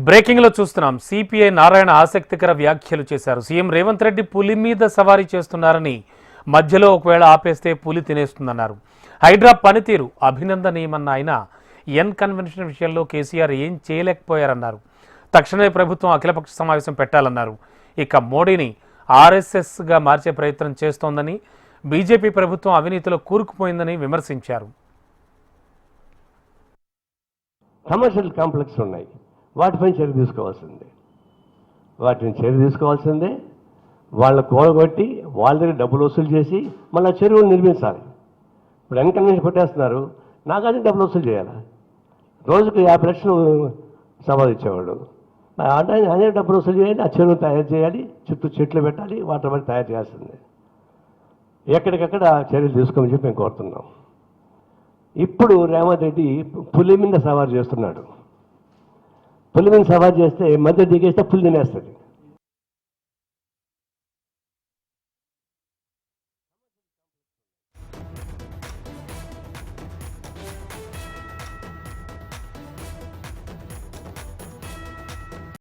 Breaking లో చూస్తున్నాం. CPI Narayana ఆసక్తికర వ్యాఖ్యలు చేశారు. సీఎం రేవంత్ రెడ్డి పులి మీద సవారీ చేస్తున్నారని, మధ్యలో ఒకవేళ ఆపేస్తే పులి తినేస్తుందన్నారు. హైడ్రా పనితీరు అభినందనీయమన్న ఆయన ఎన్ కన్వెన్షన్ విషయంలో కేసీఆర్ ఏం చేయలేకపోయారన్నారు. తక్షణమే ప్రభుత్వం అఖిలపక్ష సమావేశం పెట్టాలన్నారు. ఇక మోడీని ఆర్ఎస్ఎస్గా మార్చే ప్రయత్నం చేస్తోందని, బీజేపీ ప్రభుత్వం అవినీతిలో కూరుకుపోయిందని విమర్శించారు. కమర్షియల్ కాంప్లెక్స్ ఉన్నాయి, వాటిపైన చర్య తీసుకోవాల్సిందే. వాళ్ళ కూడగొట్టి వాళ్ళ దగ్గర డబ్బులు వసూలు చేసి మళ్ళీ చెరువులు నిర్మించాలి. ఇప్పుడు ఎన్కన్వెన్షన్ పెట్టేస్తున్నారు, నాగార్జున డబ్బులు వసూలు చేయాలి. రోజుకు 50 లక్షలు సంపాదించేవాడు, అదే డబ్బులు వసూలు చేయాలి. ఆ చెరువును తయారు చేయాలి, చుట్టూ చెట్లు పెట్టాలి, వాటర్ పడి తయారు చేయాల్సిందే. ఎక్కడికక్కడ చర్యలు తీసుకోమని చెప్పి మేము కోరుతున్నాం. ఇప్పుడు రేవంత్ రెడ్డి పులి మీద సవారు చేస్తున్నాడు. పులి మీద సవారు చేస్తే మధ్య దిగేస్తే పులి తినేస్తుంది.